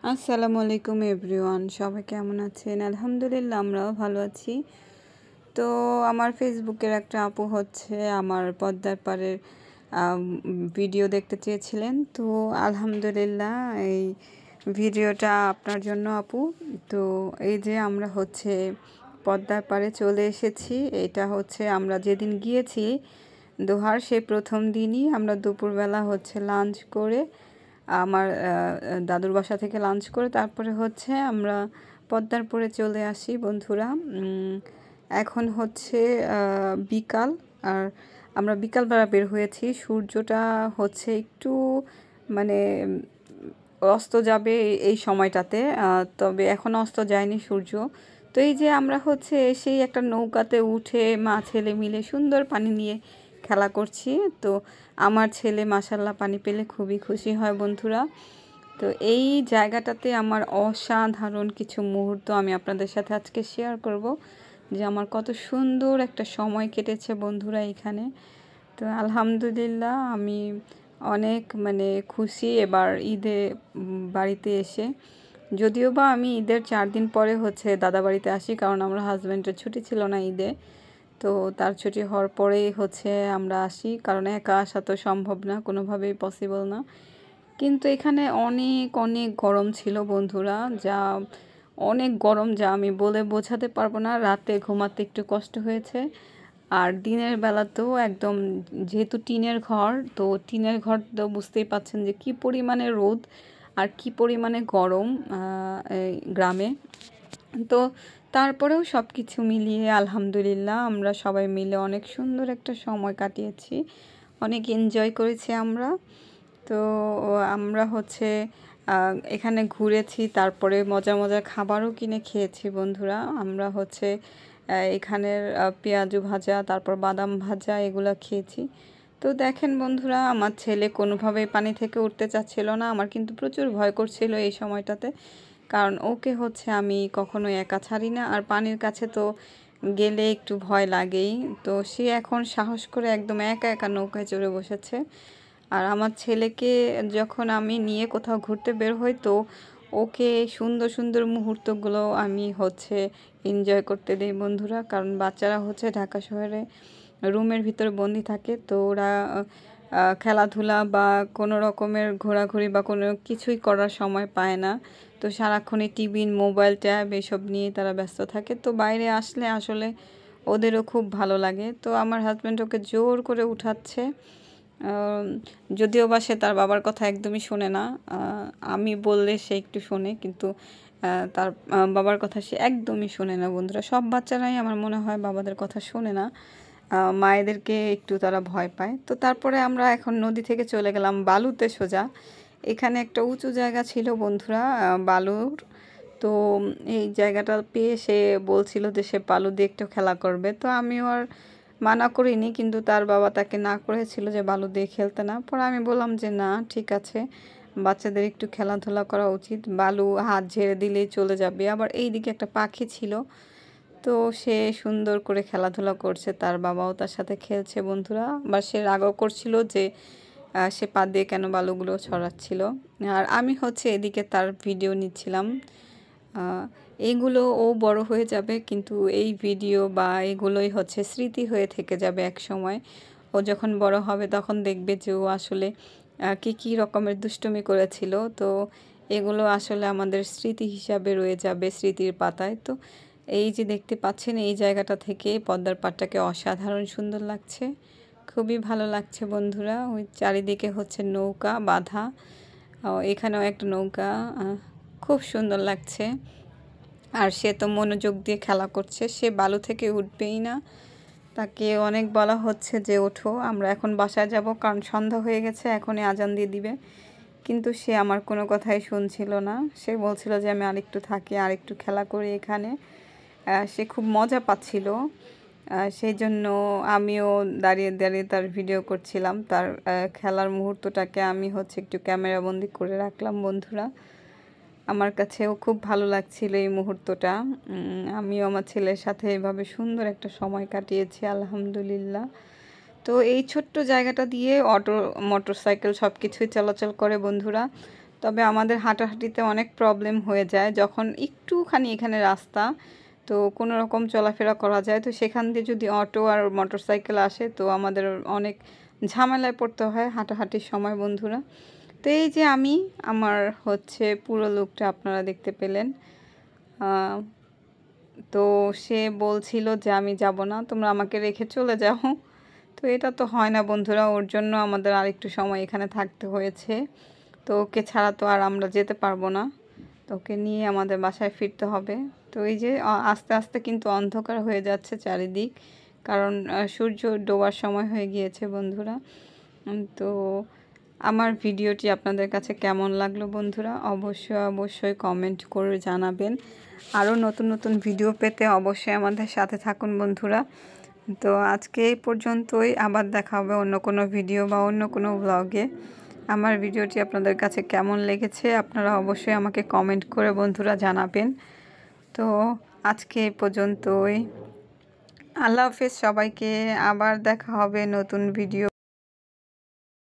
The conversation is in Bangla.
আসসালামু আলাইকুম এভরিওয়ান, সবাই কেমন আছেন? আলহামদুলিল্লাহ, আমরাও ভালো আছি। তো আমার ফেসবুকের একটা আপু হচ্ছে আমার পদ্মার পাড়ের ভিডিও দেখতে চেয়েছিলেন। তো আলহামদুলিল্লাহ এই ভিডিওটা আপনার জন্য আপু। তো এই যে আমরা হচ্ছে পদ্মার পাড়ে চলে এসেছি। এটা হচ্ছে আমরা যেদিন গিয়েছি দোহার, সেই প্রথম দিনই আমরা দুপুরবেলা হচ্ছে লাঞ্চ করে আমার দাদুর বাসা থেকে লাঞ্চ করে তারপরে হচ্ছে আমরা পদ্মারপুরে চলে আসি বন্ধুরা। এখন হচ্ছে বিকাল, আর আমরা বিকালবেলা বের হয়েছি। সূর্যটা হচ্ছে একটু মানে অস্ত যাবে এই সময়টাতে, তবে এখন অস্ত যায়নি সূর্য। তো এই যে আমরা হচ্ছে সেই একটা নৌকাতে উঠে মা ছেলে মিলে সুন্দর পানি নিয়ে খেলা করছি। তো আমার ছেলে মাশাল্লাহ পানি পেলে খুবই খুশি হয় বন্ধুরা। তো এই জায়গাটাতে আমার অসাধারণ কিছু মুহূর্ত আমি আপনাদের সাথে আজকে শেয়ার করব, যে আমার কত সুন্দর একটা সময় কেটেছে বন্ধুরা এখানে। তো আলহামদুলিল্লাহ আমি অনেক খুশি এবার ঈদে বাড়িতে এসে। যদিও বা আমি ঈদের 4 দিন পরে হচ্ছে দাদা বাড়িতে আসি, কারণ আমার হাজব্যান্ডের ছুটি ছিল না ঈদে। তো তার ছুটি হওয়ার পরেই হচ্ছে আমরা আসি, কারণ একা আসা তো সম্ভব না, কোনোভাবেই পসিবল না। কিন্তু এখানে অনেক অনেক গরম ছিল বন্ধুরা, যা অনেক গরম, যা আমি বলে বোঝাতে পারবো না। রাতে ঘুমাতে একটু কষ্ট হয়েছে, আর দিনের বেলাতেও একদম, যেহেতু টিনের ঘর, তো টিনের ঘর তো বুঝতেই পাচ্ছেন যে কি পরিমাণে রোদ আর কি পরিমাণে গরম এই গ্রামে। তো তারপরেও সব কিছু মিলিয়ে আলহামদুলিল্লাহ আমরা সবাই মিলে অনেক সুন্দর একটা সময় কাটিয়েছি, অনেক এনজয় করেছি আমরা। তো আমরা হচ্ছে এখানে ঘুরেছি, তারপরে মজার মজার খাবারও কিনে খেয়েছি বন্ধুরা। আমরা হচ্ছে এখানের পেঁয়াজু ভাজা, তারপর বাদাম ভাজা, এগুলো খেয়েছি। তো দেখেন বন্ধুরা, আমার ছেলে কোনোভাবেই পানি থেকে উঠতে চাচ্ছিল না। আমার কিন্তু প্রচুর ভয় করছিল এই সময়টাতে, কারণ ওকে হচ্ছে আমি কখনো একা ছাড়ি না, আর পানির কাছে তো গেলে একটু ভয় লাগেই। তো সে এখন সাহস করে একদম একা একা নৌকায় চড়ে বসেছে। আর আমার ছেলেকে যখন আমি নিয়ে কোথাও ঘুরতে বের হই, তো ওকে সুন্দর সুন্দর মুহূর্তগুলো আমি হচ্ছে এনজয় করতে দিই বন্ধুরা। কারণ বাচ্চারা হচ্ছে ঢাকা শহরে রুমের ভিতরে বন্দি থাকে, তো ওরা খেলাধুলা বা কোনো রকমের ঘোরাঘুরি বা কোনো কিছুই করার সময় পায় না। তো সারাক্ষণই টিভি, মোবাইল, ট্যাব এসব নিয়ে তারা ব্যস্ত থাকে। তো বাইরে আসলে আসলে ওদেরও খুব ভালো লাগে। তো আমার হাজব্যান্ড ওকে জোর করে উঠাচ্ছে, যদিও বা সে তার বাবার কথা একদমই শোনে না। আমি বললে সে একটু শোনে, কিন্তু তার বাবার কথা সে একদমই শোনে না বন্ধুরা। সব বাচ্চারাই আমার মনে হয় বাবাদের কথা শোনে না, মায়েদেরকে একটু তারা ভয় পায়। তো তারপরে আমরা এখন নদী থেকে চলে গেলাম বালুতে সোজা। এখানে একটা উঁচু জায়গা ছিল বন্ধুরা, বালুর। তো এই জায়গাটা পেয়ে সে বলছিল যে সে বালু দিয়ে একটু খেলা করবে। তো আমিও আর মানা করিনি, কিন্তু তার বাবা তাকে না করেছিল যে বালু দিয়ে খেলতে না। পরে আমি বললাম যে না, ঠিক আছে, বাচ্চাদের একটু খেলাধুলা করা উচিত, বালু হাত ঝেড়ে দিলেই চলে যাবে। আবার এই দিকে একটা পাখি ছিল, তো সে সুন্দর করে খেলাধুলা করছে, তার বাবাও তার সাথে খেলছে বন্ধুরা। বা সে রাগও করছিল যে সে পা দিয়ে কেন বালুগুলো ছড়াচ্ছিল। আর আমি হচ্ছে এদিকে তার ভিডিও নিচ্ছিলাম। এইগুলো ও বড় হয়ে যাবে, কিন্তু এই ভিডিও বা এগুলোই হচ্ছে স্মৃতি হয়ে থেকে যাবে এক সময়। ও যখন বড় হবে তখন দেখবে যে ও আসলে কী রকমের দুষ্টুমি করেছিল। তো এগুলো আসলে আমাদের স্মৃতি হিসাবে রয়ে যাবে স্মৃতির পাতায়। তো এই যে দেখতে পাচ্ছেন, এই জায়গাটা থেকে পদ্মার পাড়টাকে অসাধারণ সুন্দর লাগছে, খুবই ভালো লাগছে বন্ধুরা। ওই চারিদিকে হচ্ছে নৌকা বাঁধা, এখানেও একটা নৌকা, খুব সুন্দর লাগছে। আর সে তো মনোযোগ দিয়ে খেলা করছে, সে বালু থেকে উঠবেই না। তাকে অনেক বলা হচ্ছে যে ওঠো, আমরা এখন বাসায় যাব, কারণ সন্ধ্যা হয়ে গেছে, এখনই আজান দিয়ে দিবে। কিন্তু সে আমার কোনো কথাই শুনছিল না। সে বলছিল যে আমি আরেকটু থাকি, আরেকটু খেলা করি এখানে। সে খুব মজা পাচ্ছিল, সেই জন্য আমিও দাঁড়িয়ে দাঁড়িয়ে তার ভিডিও করছিলাম। তার খেলার মুহূর্তটাকে আমি হচ্ছে একটু ক্যামেরাবন্দি করে রাখলাম বন্ধুরা। আমার কাছেও খুব ভালো লাগছিল এই মুহূর্তটা। আমিও আমার ছেলের সাথে এভাবে সুন্দর একটা সময় কাটিয়েছি আলহামদুলিল্লাহ। তো এই ছোট্ট জায়গাটা দিয়ে অটো, মোটরসাইকেল সব কিছুই চলাচল করে বন্ধুরা। তবে আমাদের হাঁটাহাঁটিতে অনেক প্রবলেম হয়ে যায় যখন একটুখানি এখানে রাস্তা, তো কোনো রকম চলাফেরা করা যায়। তো সেখান দিয়ে যদি অটো আর মোটরসাইকেল আসে তো আমাদের অনেক ঝামেলায় পড়তে হয় হাঁটাহাঁটির সময় বন্ধুরা। তো এই যে আমি আমার হচ্ছে পুরো লুকটা আপনারা দেখতে পেলেন। তো সে বলছিল যে আমি যাব না, তোমরা আমাকে রেখে চলে যাও। তো এটা তো হয় না বন্ধুরা, ওর জন্য আমাদের আরেকটু সময় এখানে থাকতে হয়েছে। তো ওকে ছাড়া তো আর আমরা যেতে পারবো না, তো ওকে নিয়ে আমাদের বাসায় ফিরতে হবে। তো এই যে আস্তে আস্তে কিন্তু অন্ধকার হয়ে যাচ্ছে চারিদিক, কারণ সূর্য ডোবার সময় হয়ে গিয়েছে বন্ধুরা। তো আমার ভিডিওটি আপনাদের কাছে কেমন লাগলো বন্ধুরা, অবশ্যই কমেন্ট করে জানাবেন। আরও নতুন নতুন ভিডিও পেতে অবশ্যই আমাদের সাথে থাকুন বন্ধুরা। তো আজকে এই পর্যন্তই, আবার দেখা হবে অন্য কোনো ভিডিও বা অন্য কোনো ব্লগে। আমার ভিডিওটি আপনাদের কাছে কেমন লেগেছে আপনারা অবশ্যই আমাকে কমেন্ট করে বন্ধুরা জানাবেন। তো আজকে এই পর্যন্তই, আল্লাহ হাফেজ সবাইকে, আবার দেখা হবে নতুন ভিডিও।